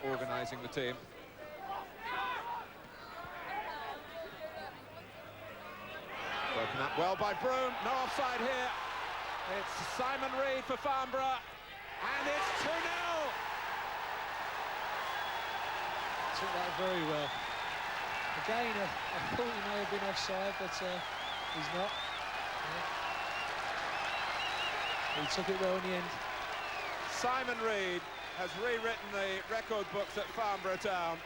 organising the team. Broken up well by Broom, no offside here. It's Simon Reed for Farnborough, and it's 2-0. Took that very well. Again, I thought he may have been offside, but he's not. Yeah. He took it well in the end. Simon Reed has rewritten the record books at Farnborough Town.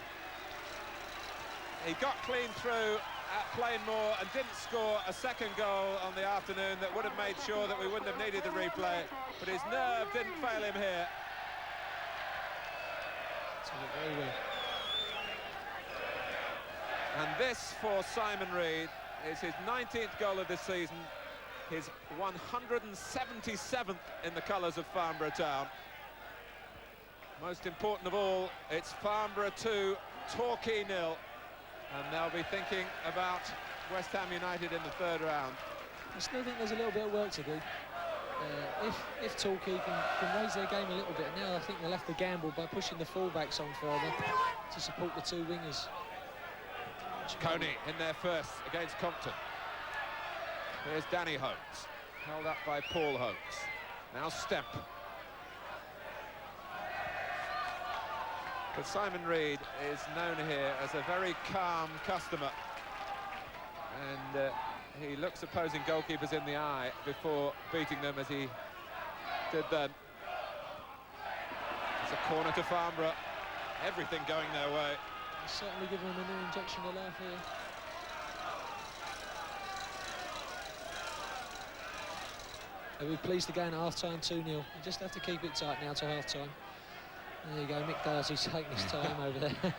He got clean through at Plainmoor and didn't score a second goal on the afternoon that would have made sure that we wouldn't have needed the replay, but his nerve didn't fail him here. Took it very well. And this for Simon Reed is his 19th goal of this season, his 177th in the colours of Farnborough Town. Most important of all, it's Farnborough 2, Torquay 0, and they'll be thinking about West Ham United in the third round. I still think there's a little bit of work to do. If Torquay can raise their game a little bit, now I think they'll have to gamble by pushing the fullbacks on further to support the two wingers. Coney in there first against Compton. Here's Danny Holmes, held up by Paul Holmes. Now Stemp. But Simon Reed is known here as a very calm customer. And he looks opposing goalkeepers in the eye before beating them as he did then. It's a corner to Farnborough. Everything going their way. He's certainly given them a new injection of life here. They'll be pleased to gain at half-time 2-0. You just have to keep it tight now to half-time. There you go, Mick Darcy's taking his time over there.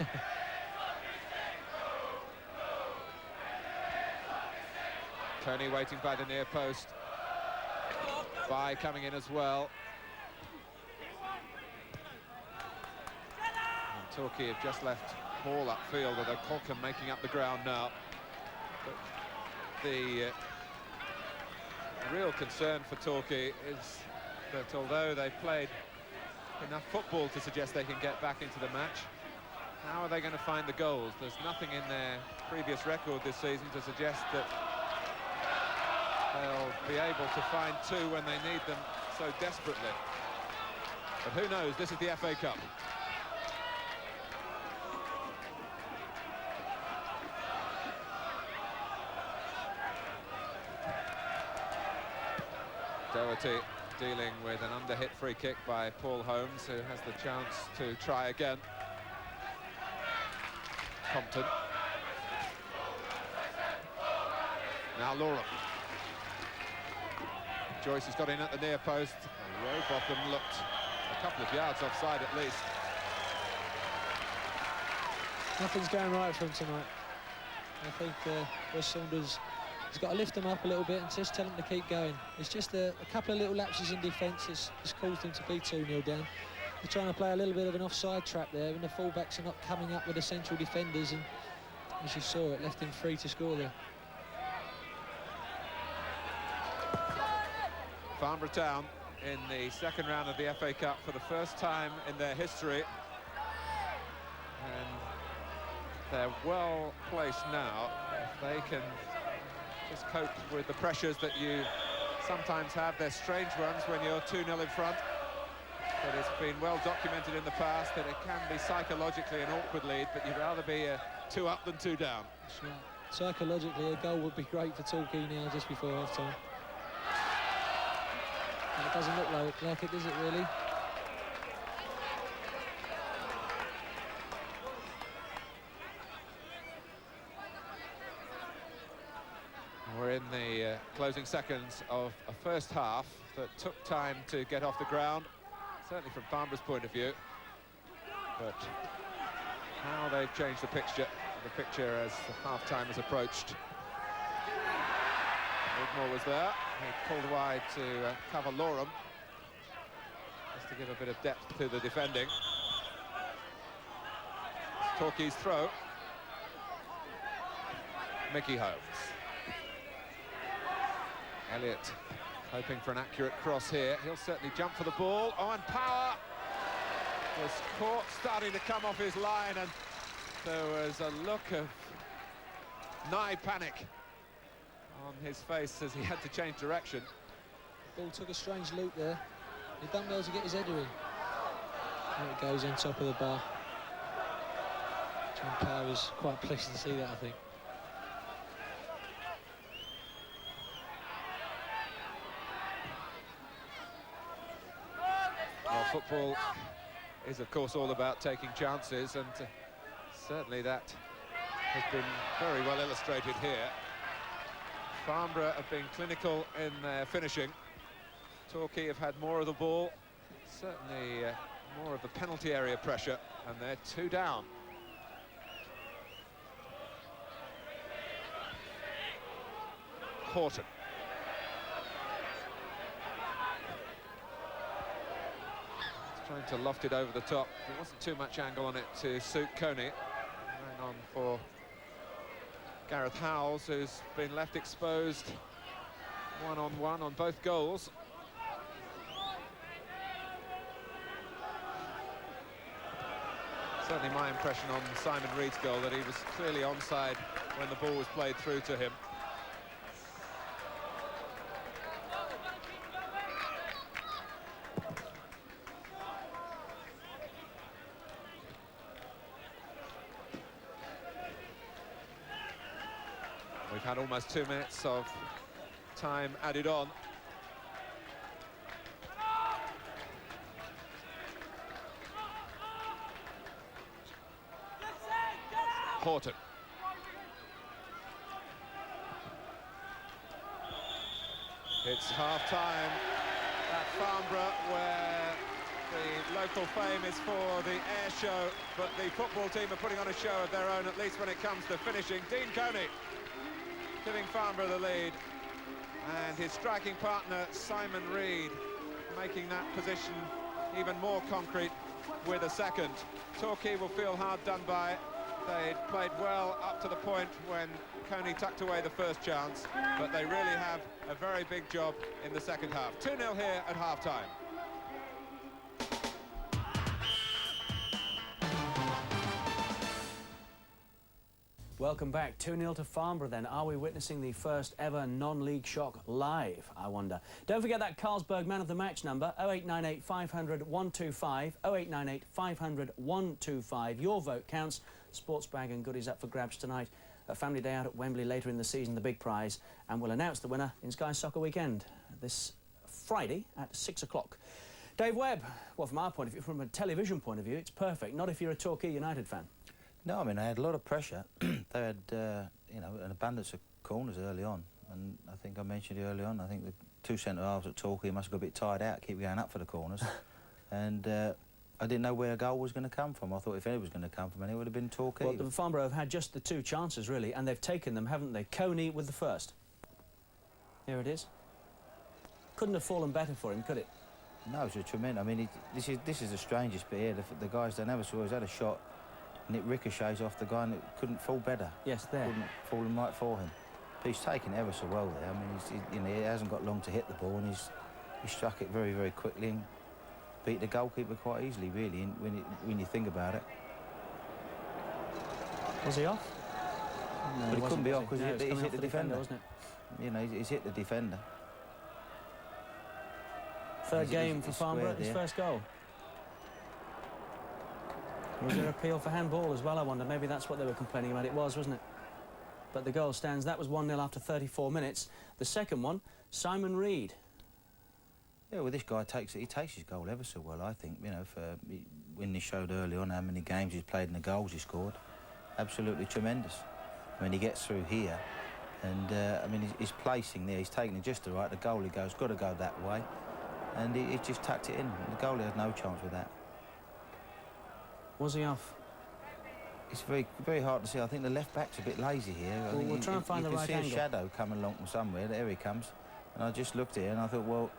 Tony waiting by the near post. By coming in as well. And Torquay have just left ball upfield with O'Colcan making up the ground now. But the real concern for Torquay is that although they've played enough football to suggest they can get back into the match, how are they going to find the goals? There's nothing in their previous record this season to suggest that they'll be able to find two when they need them so desperately. But who knows, this is the FA Cup. Doherty dealing with an under-hit free kick by Paul Holmes, who has the chance to try again. Compton. Now Loram. Joyce has got in at the near post. Rowbotham looked a couple of yards offside at least. Nothing's going right for him tonight. I think Wes Saunders has got to lift them up a little bit and just tell them to keep going. It's just a couple of little lapses in defence that's caused them to be 2-0 down. They're trying to play a little bit of an offside trap there, and the fullbacks are not coming up with the central defenders, and as you saw, it left him free to score there. Farnborough Town in the second round of the FA Cup for the first time in their history. And they're well placed now. If they can just cope with the pressures that you sometimes have. They're strange ones when you're 2-0 in front. But it's been well documented in the past that it can be psychologically an awkward lead, but you'd rather be 2 up than 2 down. That's right. Psychologically, a goal would be great for Torquay now just before half-time. It doesn't look like it, does it, really? We're in the closing seconds of a first half that took time to get off the ground, certainly from Farnborough's point of view. But how they've changed the picture as the half-time has approached. Woodmore was there. He pulled wide to cover Loram, just to give a bit of depth to the defending. Torquay's throw. Mickey Holmes. Elliott hoping for an accurate cross here. He'll certainly jump for the ball. Oh, and power! was caught starting to come off his line, and there was a look of nigh panic on his face as he had to change direction. Ball took a strange loop there. He done well to get his header in. There it goes on top of the bar. John Power was quite pleased to see that, I think. Well, football is, of course, all about taking chances, and certainly that has been very well illustrated here. Farnborough have been clinical in their finishing. Torquay have had more of the ball, certainly more of the penalty area pressure, and they're 2 down. Horton. Trying to loft it over the top. There wasn't too much angle on it to suit Coney. Going on for Gareth Howells, who's been left exposed one-on-one on both goals. Certainly my impression on Simon Reed's goal, that he was clearly onside when the ball was played through to him. We've had almost 2 minutes of time added on. Horton. It's half-time at Farnborough, where the local fame is for the air show, but the football team are putting on a show of their own, at least when it comes to finishing. Dean Coney giving Farnborough the lead, and his striking partner Simon Reed making that position even more concrete with a second. Torquay will feel hard done by. They played well up to the point when Coney tucked away the first chance, but they really have a very big job in the second half. 2-0 here at half-time. Welcome back. 2-0 to Farnborough then. Are we witnessing the first ever non-league shock live, I wonder? Don't forget that Carlsberg Man of the Match number, 0898 500 125, 0898 500 125. Your vote counts. Sports bag and goodies up for grabs tonight. A family day out at Wembley later in the season, the big prize. And we'll announce the winner in Sky Soccer Weekend this Friday at 6 o'clock. Dave Webb, well, from our point of view, from a television point of view, it's perfect. Not if you're a Torquay United fan. No, I mean, they had a lot of pressure. They had, you know, an abundance of corners early on. And I think I mentioned it early on, I think the 2 centre-halves at Torquay must have got a bit tired out, keep going up for the corners. And I didn't know where a goal was going to come from. I thought if any was going to come from any, it would have been Torquay. Well, the Farnborough have had just the 2 chances, really, and they've taken them, haven't they? Coney with the first. Here it is. Couldn't have fallen better for him, could it? No, it's a tremendous... I mean, this is the strangest bit here. The guys don't ever saw. He's had a shot, and it ricochets off the guy, and it couldn't fall better. Yes, there. Couldn't fall right for him. But he's taken ever so well there. I mean, you know, he hasn't got long to hit the ball, and he struck it very, very quickly and beat the goalkeeper quite easily, really, when you think about it. Was he off? No, but he couldn't be off because he's hit the defender, wasn't it? You know, he's hit the defender. Third game for Farnborough, his first goal. Was there appeal for handball as well, I wonder? Maybe that's what they were complaining about. It was, wasn't it? But the goal stands. That was 1-0 after 34 minutes. The second one, Simon Reed. Yeah, well, this guy takes his goal ever so well, I think. You know, when he showed early on how many games he's played and the goals he scored, absolutely tremendous. I mean, he gets through here, and I mean, his placing there, he's taking it just right. The goalie goes, got to go that way, and he just tucked it in. The goalie had no chance with that. Was he off? It's very, very hard to see. I think the left back's a bit lazy here. Well, we'll try and find the right angle. You can see a shadow coming along from somewhere. There he comes, and I just looked here and I thought, well,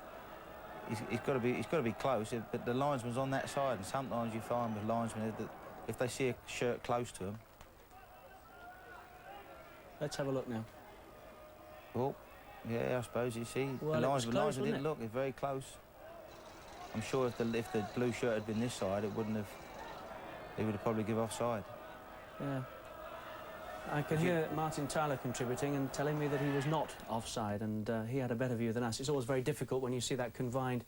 he's got to be close. But the linesman's on that side, and sometimes you find with linesmen that if they see a shirt close to him. Let's have a look now. Well, yeah, I suppose you see Well, the linesman didn't it? look. It's very close. I'm sure if the blue shirt had been this side, he would have probably give offside. Yeah. I can hear Martin Tyler contributing and telling me that he was not offside, and he had a better view than us. It's always very difficult when you see that confined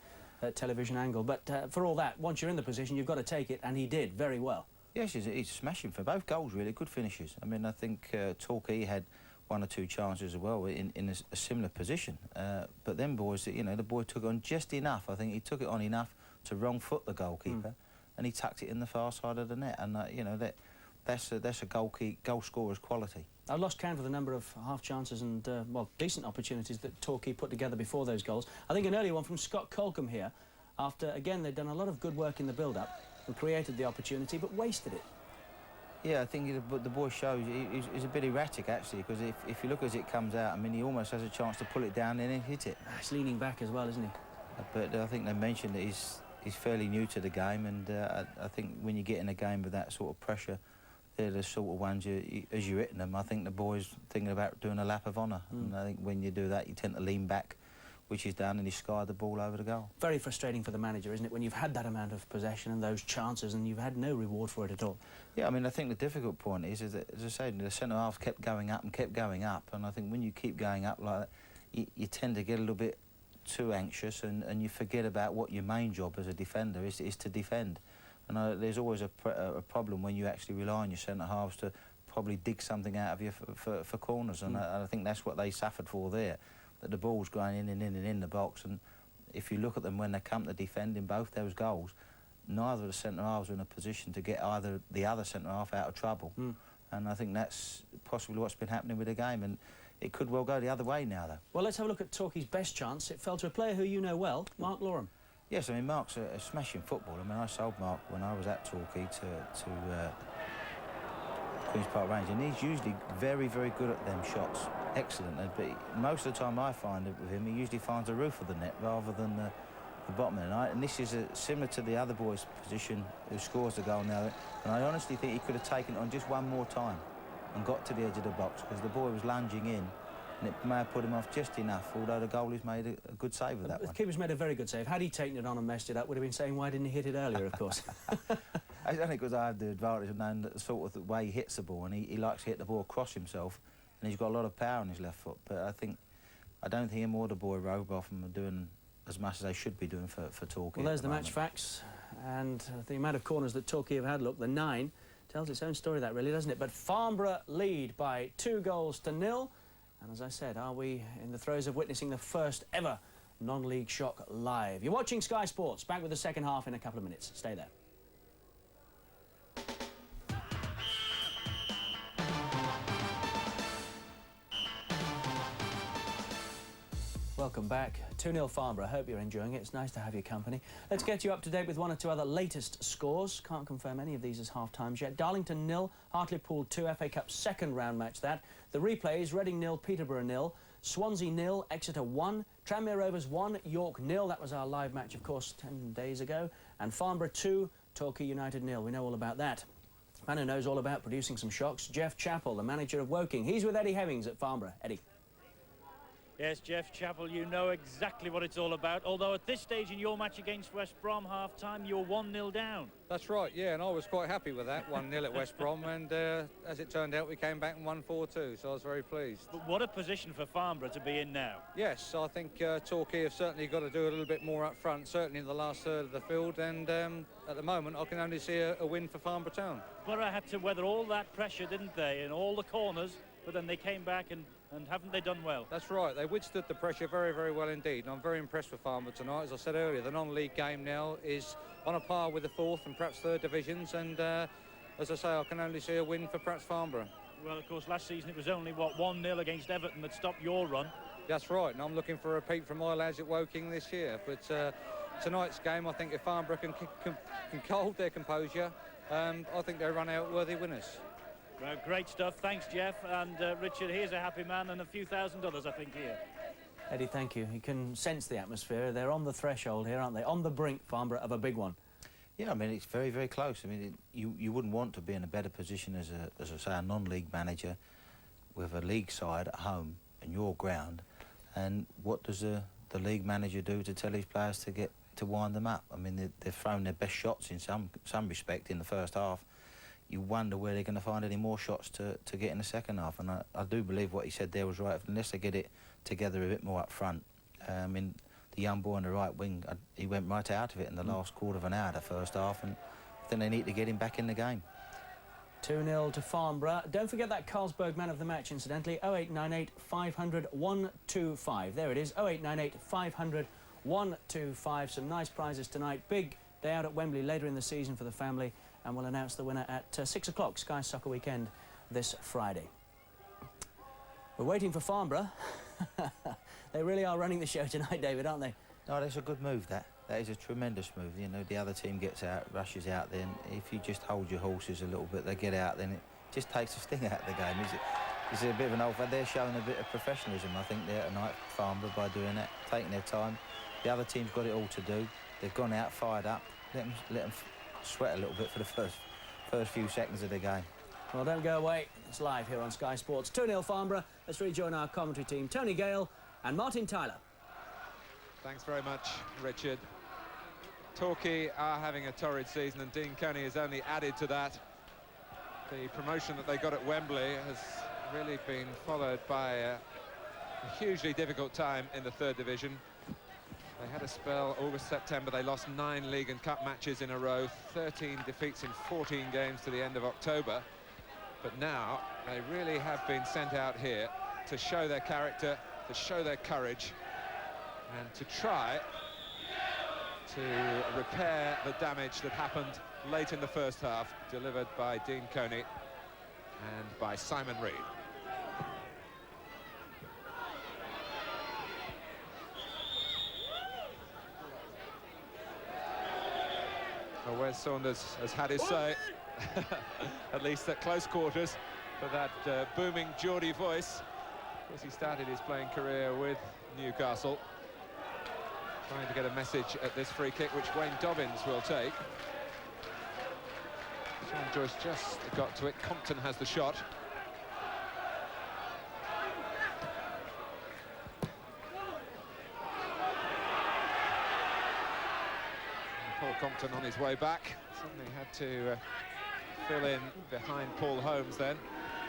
television angle. But for all that, once you're in the position, you've got to take it, and he did very well. Yes, he's smashing for both goals, really. Good finishes. I mean, I think Torquay had 1 or 2 chances as well in a similar position. But them boys, you know, the boy took it on just enough. I think he took it on enough to wrong foot the goalkeeper, and he tucked it in the far side of the net. And, you know, that's a goal scorer's quality. I lost count of the number of half chances and, well, decent opportunities that Torquay put together before those goals. I think an earlier one from Scott Colcombe here, after, again, they'd done a lot of good work in the build-up and created the opportunity, but wasted it. Yeah, I think the boy shows he's a bit erratic, actually, because if you look as it comes out, I mean, he almost has a chance to pull it down and then hit it. He's leaning back as well, isn't he? But I think they mentioned that he's fairly new to the game, and I think when you get in a game with that sort of pressure, they're the sort of ones, as you're hitting them, I think the boy's thinking about doing a lap of honour. And I think when you do that, you tend to lean back, which he's done, and he skied the ball over the goal. Very frustrating for the manager, isn't it, when you've had that amount of possession and those chances and you've had no reward for it at all? Yeah, I mean, I think the difficult point is that, as I said, the centre-halves kept going up and kept going up, and I think when you keep going up like that, you tend to get a little bit too anxious, and you forget about what your main job as a defender is to defend. And there's always a problem when you actually rely on your centre-halves to probably dig something out of you for corners, and I think that's what they suffered for there, that the ball's going in and in and in the box, and if you look at them when they come to defend in both those goals, neither of the centre-halves are in a position to get either the other centre-half out of trouble. And I think that's possibly what's been happening with the game, and it could well go the other way now, though. Well, let's have a look at Torquay's best chance. It fell to a player who you know well, Mark Loram. Yes, I mean, Mark's a smashing footballer. I mean, I sold Mark when I was at Torquay to Queen's Park Rangers, and he's usually very, very good at them shots. Excellent. But most of the time I find it with him, he usually finds the roof of the net rather than the bottom of the net. And this is similar to the other boy's position who scores the goal now. And I honestly think he could have taken it on just one more time and got to the edge of the box, because the boy was lunging in, and it may have put him off just enough, although the goalie's made a good save of that one. The keeper's made a very good save. Had he taken it on and messed it up, would have been saying, why didn't he hit it earlier, of course. It's only because I have the advantage of knowing the sort of the way he hits the ball, and he likes to hit the ball across himself, and he's got a lot of power on his left foot. But I don't think him or the boy Robotham are doing as much as they should be doing for Torquay. Well, there's the match facts, and the amount of corners that Torquay have had, look, the 9, tells its own story, that really, doesn't it? But Farnborough lead by 2-0. And as I said, are we in the throes of witnessing the first ever non-league shock live? You're watching Sky Sports. Back with the second half in a couple of minutes. Stay there. Welcome back. 2-0 Farnborough. Hope you're enjoying it. It's nice to have your company. Let's get you up to date with 1 or 2 other latest scores. Can't confirm any of these as half-times yet. Darlington 0, Hartlepool 2, FA Cup second round match that. The replays, Reading 0, Peterborough 0, Swansea 0, Exeter 1, Tranmere Rovers 1, York 0. That was our live match, of course, 10 days ago. And Farnborough 2, Torquay United 0. We know all about that. Man who knows all about producing some shocks, Jeff Chappell, the manager of Woking. He's with Eddie Hemmings at Farnborough. Eddie. Yes, Jeff Chappell, you know exactly what it's all about, although at this stage in your match against West Brom half-time, you're 1-0 down. That's right, yeah, and I was quite happy with that, 1-0 at West Brom, and as it turned out, we came back and won 4-2, so I was very pleased. But what a position for Farnborough to be in now. Yes, I think Torquay have certainly got to do a little bit more up front, certainly in the last third of the field, and at the moment, I can only see a win for Farnborough Town. Borough had to weather all that pressure, didn't they, in all the corners, but then they came back and haven't they done well? That's right, they withstood the pressure very, very well indeed, and I'm very impressed with Farnborough tonight. As I said earlier, the non-league game now is on a par with the 4th and perhaps 3rd divisions, and as I say, I can only see a win for perhaps Farnborough. Well, of course, last season it was only, what, 1-0 against Everton that stopped your run. That's right, and I'm looking for a repeat from my lads at Woking this year, but tonight's game, I think if Farnborough can hold their composure, I think they run out worthy winners. Well, great stuff. Thanks, Jeff. And Richard, here's a happy man and a few thousand others, I think, here. Eddie, thank you. You can sense the atmosphere. They're on the threshold here, aren't they? On the brink, Farnborough, of a big one. Yeah, I mean, it's very, very close. I mean, you wouldn't want to be in a better position as I say, a non-league manager with a league side at home and your ground. And what does the league manager do to tell his players to get to wind them up. I mean, they've thrown their best shots in some respect in the first half. You wonder where they're going to find any more shots to get in the second half. And I do believe what he said there was right. Unless they get it together a bit more up front. I mean, the young boy on the right wing, he went right out of it in the last quarter of an hour, the first half, and I think they need to get him back in the game. 2-0 to Farnborough. Don't forget that Carlsberg man of the match, incidentally. 0898 500 125. There it is, 0898 500 125. Some nice prizes tonight. Big day out at Wembley later in the season for the family. And we'll announce the winner at 6 o'clock, Sky Soccer Weekend, this Friday. We're waiting for Farnborough. They really are running the show tonight, David, aren't they? No, that's a good move, that. That is a tremendous move. You know, the other team gets out, rushes out, then if you just hold your horses a little bit, they get out, then it just takes the sting out of the game. It's a bit of an old... They're showing a bit of professionalism, I think, there tonight, Farnborough, by doing that, taking their time. The other team's got it all to do. They've gone out, fired up. Let them sweat a little bit for the first few seconds of the game. Well, don't go away. It's live here on Sky Sports. 2-0 Farnborough. Let's rejoin our commentary team, Tony Gale and Martin Tyler. Thanks very much, Richard. Torquay are having a torrid season, and Dean Coney has only added to that. The promotion that they got at Wembley has really been followed by a hugely difficult time in the third division. They had a spell, August, September, they lost 9 league and cup matches in a row, 13 defeats in 14 games to the end of October. But now they really have been sent out here to show their character, to show their courage, and to try to repair the damage that happened late in the first half, delivered by Dean Coney and by Simon Reed. Well, Wes Saunders has had his say, at least at close quarters, for that booming Geordie voice. Of course, he started his playing career with Newcastle, trying to get a message at this free kick, which Wayne Dobbins will take. Sean Joyce just got to it. Compton has the shot. Paul Compton on his way back. Suddenly had to fill in behind Paul Holmes then.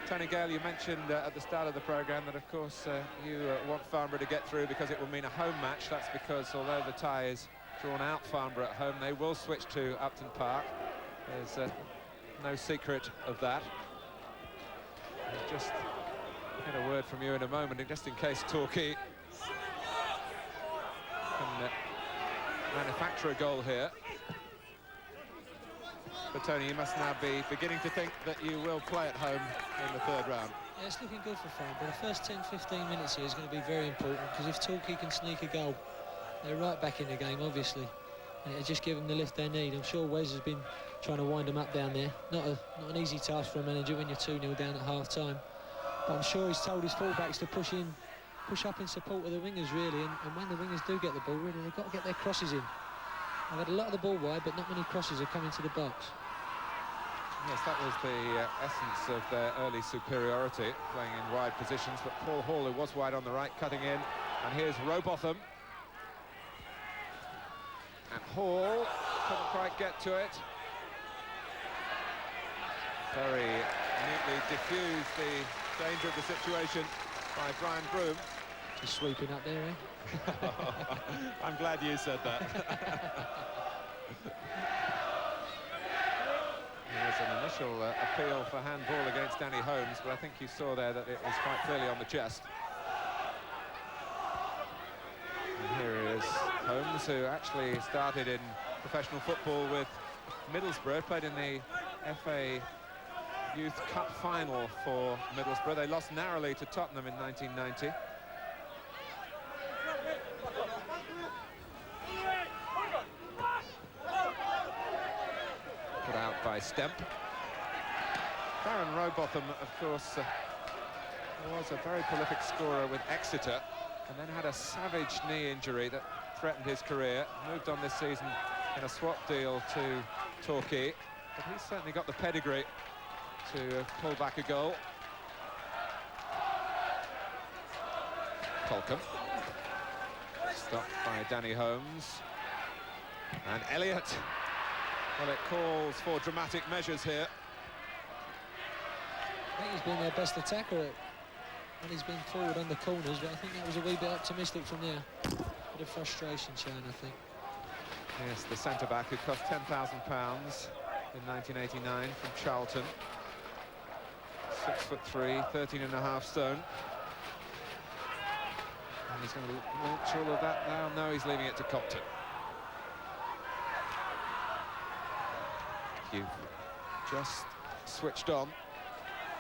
Tony Gale, you mentioned at the start of the programme that, of course, you want Farnborough to get through because it will mean a home match. That's because, although the tie is drawn out Farnborough at home, they will switch to Upton Park. There's no secret of that. I'll just get a word from you in a moment, and just in case Torquay can manufacture a goal here. But Tony, you must now be beginning to think that you will play at home in the third round. Yeah, it's looking good for Farnborough. The first 10-15 minutes here is going to be very important, because if Torquay can sneak a goal, they're right back in the game, obviously, and it'll just give them the lift they need. I'm sure Wes has been trying to wind them up down there. Not an easy task for a manager when you're 2-0 down at half-time, but I'm sure he's told his fullbacks to push up in support of the wingers, really, and when the wingers do get the ball, really, they've got to get their crosses in. They've had a lot of the ball wide, but not many crosses have come into the box. Yes, that was the essence of their early superiority, playing in wide positions. But Paul Hall, who was wide on the right, cutting in. And here's Robotham. And Hall couldn't quite get to it. Very neatly diffused the danger of the situation by Brian Broom. He's sweeping up there, eh? I'm glad you said that. There was an initial appeal for handball against Danny Holmes, but I think you saw there that it was quite clearly on the chest. And here is Holmes, who actually started in professional football with Middlesbrough, played in the FA Youth Cup final for Middlesbrough. They lost narrowly to Tottenham in 1990. Put out by Stemp. Darren Robotham, of course, was a very prolific scorer with Exeter, and then had a savage knee injury that threatened his career. Moved on this season in a swap deal to Torquay, but he's certainly got the pedigree to pull back a goal. Colcom. Stopped by Danny Holmes. And Elliott, well, it calls for dramatic measures here. I think he's been their best attacker when he's been forward on the corners, but I think that was a wee bit optimistic from there. Bit of frustration shown, I think. Yes, the centre-back who cost £10,000 in 1989 from Charlton. 6'3", 13.5 stone. And he's going to launch all of that now. No, he's leaving it to Compton. You've just switched on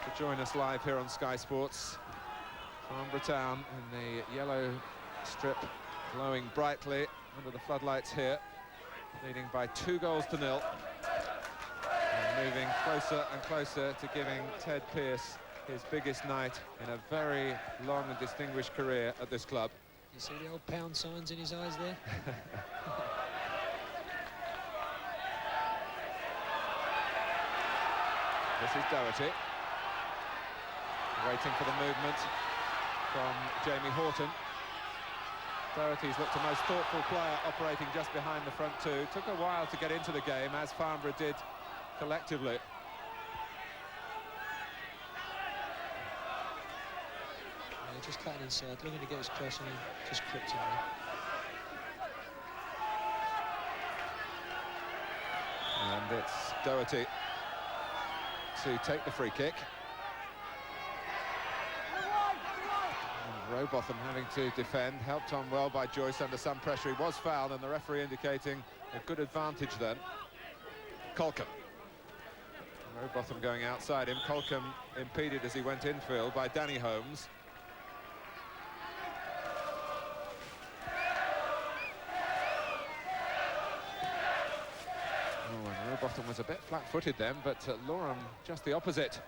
to join us live here on Sky Sports. Farnborough Town in the yellow strip, glowing brightly under the floodlights here, leading by 2-0. And moving closer and closer to giving Ted Pearce his biggest night in a very long and distinguished career at this club. You see the old pound signs in his eyes there? This is Doherty, waiting for the movement from Jamie Horton. Doherty's looked a most thoughtful player, operating just behind the front two. Took a while to get into the game, as Farnborough did collectively. Yeah, just cutting inside, looking to get his cross and just clipped him there. And it's Doherty to take the free kick. And Robotham having to defend, helped on well by Joyce under some pressure. He was fouled, and the referee indicating a good advantage then. Colcom. Robotham going outside him. Colcom impeded as he went infield by Danny Holmes. Robotham was a bit flat-footed then, but Loram just the opposite.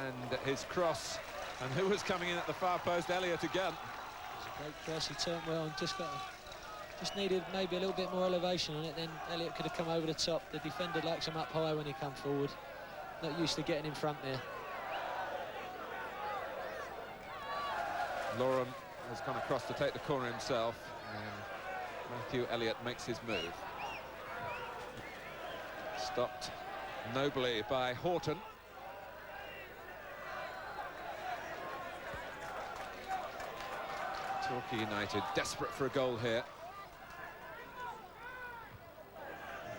And his cross, and who was coming in at the far post? Elliott again. It was a great cross, he turned well and just needed maybe a little bit more elevation on it, then Elliott could have come over the top. The defender likes him up high when he comes forward. Not used to getting in front there. Loram has gone across to take the corner himself, and Matthew Elliott makes his move. Stopped nobly by Horton. Torquay United desperate for a goal here.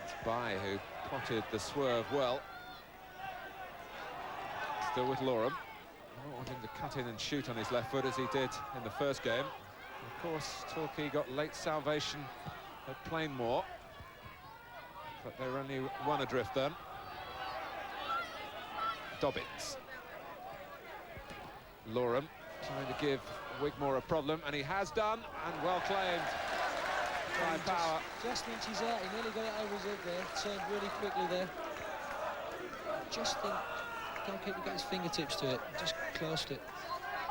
It's Bai who potted the swerve well. Still with Loram. I don't want him to cut in and shoot on his left foot as he did in the first game. Of course, Torquay got late salvation at Plainmoor, but they were only one adrift then. Dobbins. Loram trying to give Wigmore a problem, and he has done, and well claimed by Power. Just inches out, he nearly got it over his head there, turned really quickly there. Just think, goalkeeper got his fingertips to it, just clasped it.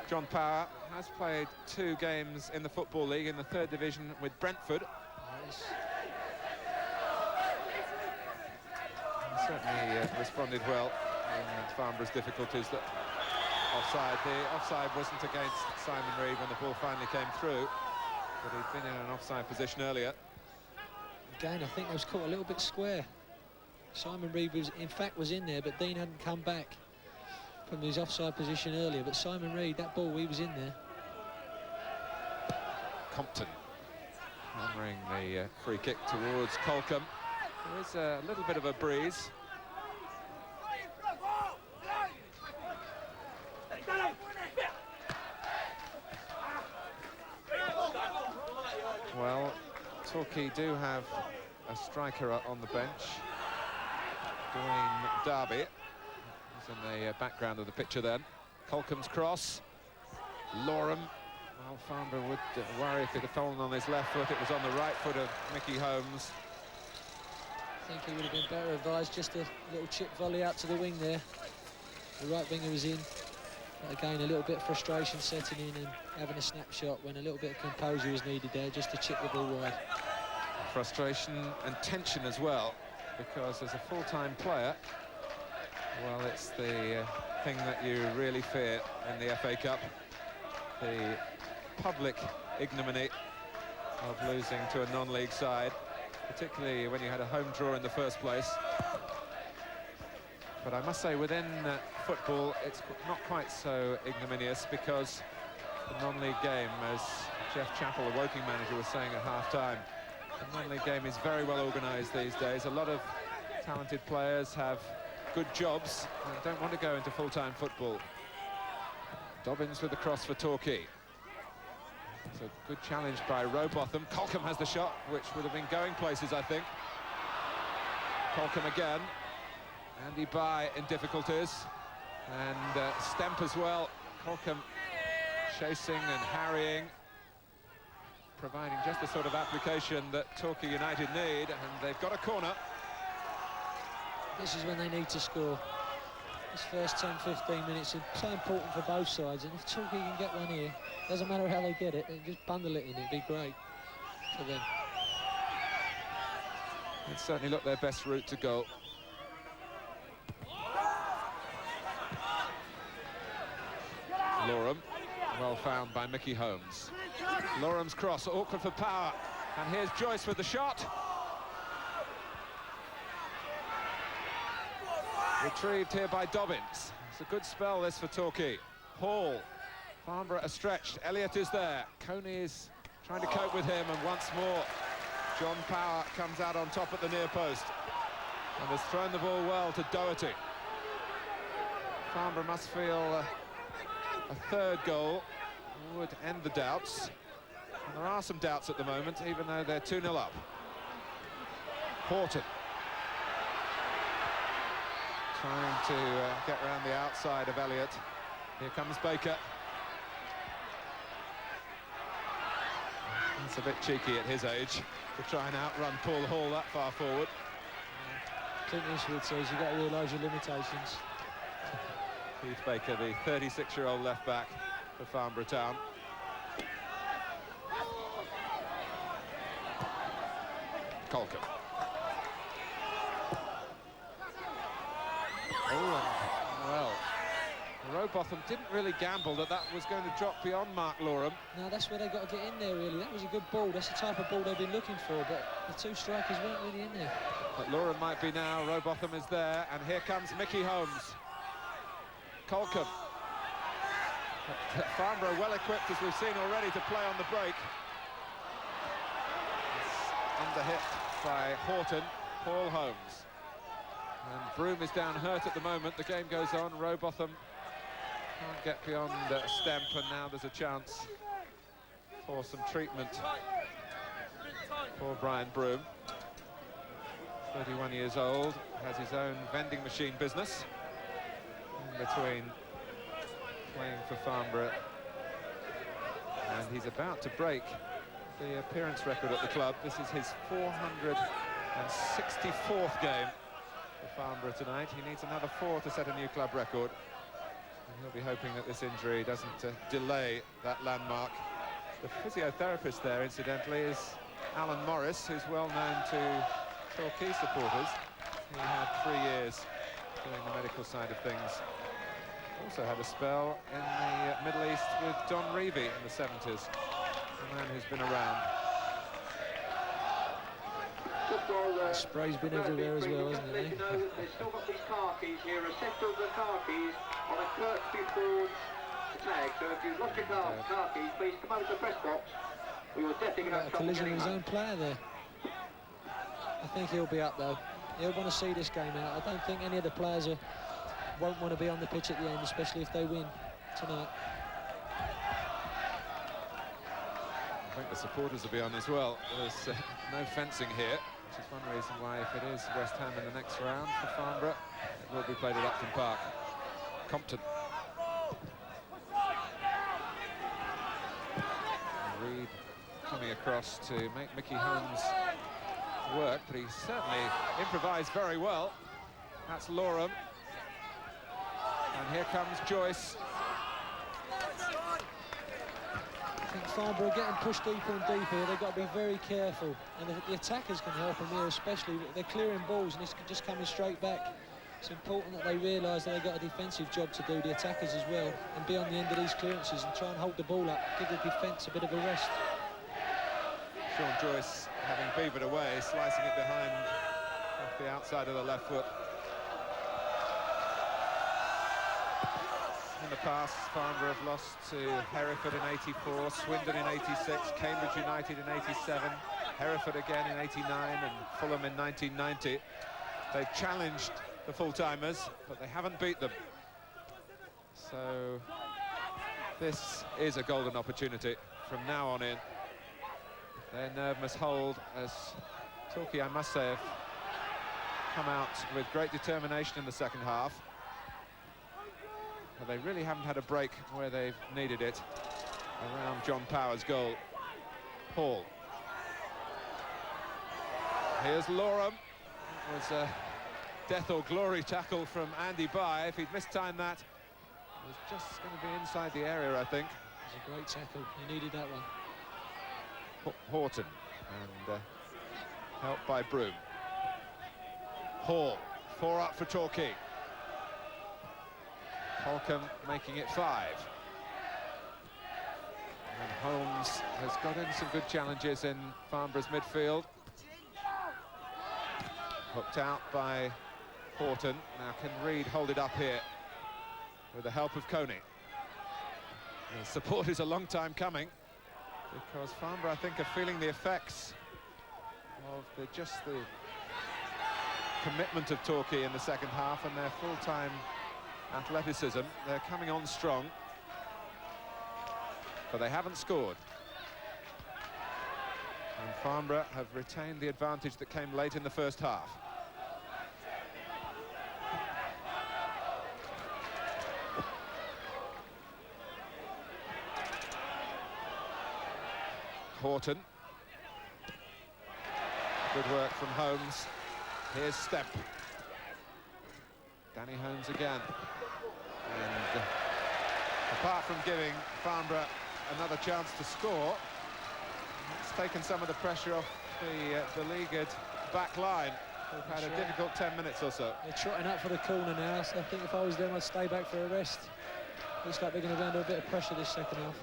John Power has played 2 games in the Football League in the 3rd division with Brentford. Nice. Certainly responded well in Farnborough's difficulties. That offside, the offside wasn't against Simon Reed when the ball finally came through, but he'd been in an offside position earlier. Again, I think it was caught a little bit square. Simon Reed was, in fact, was in there, but Dean hadn't come back from his offside position earlier. But Simon Reed, that ball, he was in there. Compton hammering the free kick towards Colcom. There is a little bit of a breeze. Well, Torquay do have a striker on the bench, Dwayne Darby. He's in the background of the picture then. Colcom's cross. Loram. Well, Farnborough would worry if it had fallen on his left foot. It was on the right foot of Mickey Holmes. I think he would have been better advised, just a little chip volley out to the wing there. The right winger was in. But again, a little bit of frustration setting in and having a snapshot when a little bit of composure was needed there, just to chip the ball wide. Frustration and tension as well, because as a full-time player, well, it's the thing that you really fear in the FA Cup. The public ignominy of losing to a non-league side. particularly when you had a home draw in the first place. But I must say, within football, it's not quite so ignominious, because the non-league game, as Jeff Chappell, the Woking manager, was saying at half-time, the non-league game is very well organised these days. A lot of talented players have good jobs and don't want to go into full-time football. Dobbins with the cross for Torquay. It's a good challenge by Rowbotham. Colcombe has the shot, which would have been going places, I think. Colcombe again. Andy Bye in difficulties. And Stemp as well. Colcombe chasing and harrying, providing just the sort of application that Torquay United need, and they've got a corner. This is when they need to score. This first 10-15 minutes are so important for both sides, and if Torquay can get one here, doesn't matter how they get it, they just bundle it in, it'd be great for them. It certainly looked their best route to goal. Lorem, well found by Mickey Holmes. Lorem's cross, awkward for Power, and here's Joyce with the shot. Retrieved here by Dobbins. It's a good spell, this, for Torquay. Hall, Farnborough are stretched. Elliott is there. Coney is trying to cope with him, and once more John Power comes out on top at the near post and has thrown the ball well to Doherty. Farnborough must feel a third goal would end the doubts. And there are some doubts at the moment, even though they're 2-0 up. Horton trying to get around the outside of Elliott. Here comes Baker. It's a bit cheeky at his age to try and outrun Paul Hall that far forward. Clint Eastwood says you've got to realise your limitations. Keith Baker, the 36-year-old left-back for Farnborough Town. Colcombe. Oh, well, Rowbotham didn't really gamble that was going to drop beyond Mark Lorem. No, that's where they got to get in there, really. That was a good ball. That's the type of ball they've been looking for, but the two strikers weren't really in there. But Lorem might be now. Rowbotham is there, and here comes Mickey Holmes. Colcombe. Farnborough well equipped, as we've seen already, to play on the break. It's under hit by Horton. Paul Holmes. And Broome is down hurt at the moment. The game goes on. Rowbotham can't get beyond Stemp, and now there's a chance for some treatment for Brian Broome. 31 years old, has his own vending machine business in between playing for Farnborough, and he's about to break the appearance record at the club. This is his 464th game for Farnborough tonight. He needs another 4 to set a new club record, and he'll be hoping that this injury doesn't delay that landmark. The physiotherapist there, incidentally, is Alan Morris, who's well known to Torquay supporters. He had 3 years doing the medical side of things. Also had a spell in the Middle East with Don Revie in the 70s, a man who's been around. The spray's been everywhere as well, hasn't it? They've still got these car keys here, a set of the car keys on a Kirkby Ford tag. So if you've lost your car keys, please come over to the press box. We will definitely have a collision with his own player there. I think he'll be up though. He'll want to see this game out. I don't think any of the players won't want to be on the pitch at the end, especially if they win tonight. I think the supporters will be on as well. There's no fencing here, which is one reason why, if it is West Ham in the next round for Farnborough, it will be played at Upton Park. Compton. Reed coming across to make Mickey Holmes work, but he certainly improvised very well. That's Lorem. And here comes Joyce. I think Farnborough are getting pushed deeper and deeper. They've got to be very careful, and the attackers can help them here, especially. They're clearing balls and it's just coming straight back. It's important that they realise that they've got a defensive job to do, the attackers as well, and be on the end of these clearances and try and hold the ball up, give the defence a bit of a rest. Sean Joyce having beavered away, slicing it behind off the outside of the left foot. In the past, Farnborough have lost to Hereford in '84, Swindon in '86, Cambridge United in '87, Hereford again in '89 and Fulham in 1990. They've challenged the full-timers, but they haven't beat them. So this is a golden opportunity from now on in. Their nerve must hold, as Torquay, I must say, have come out with great determination in the second half. But they really haven't had a break where they've needed it around John Power's goal. Hall. Here's Loram. It was a death or glory tackle from Andy Bye. If he'd mistimed that, it was just going to be inside the area, I think. It was a great tackle. He needed that one. Horton, and helped by Broom. Hall, 4 up for Torquay. Holcomb making it 5. And Holmes has got in some good challenges in Farnborough's midfield. Hooked out by Horton. Now can Reid hold it up here with the help of Coney? The support is a long time coming, because Farnborough, I think, are feeling the effects of the commitment of Torquay in the second half and their full-time athleticism. They're coming on strong, but they haven't scored. And Farnborough have retained the advantage that came late in the first half. Horton. Good work from Holmes. Here's Step. Danny Holmes again. And apart from giving Farnborough another chance to score, it's taken some of the pressure off the beleaguered back line, who've had a difficult 10 minutes or so. They're trotting up for the corner now, so I think if I was them, I'd stay back for a rest. Looks like they're going to be under a bit of pressure this second half.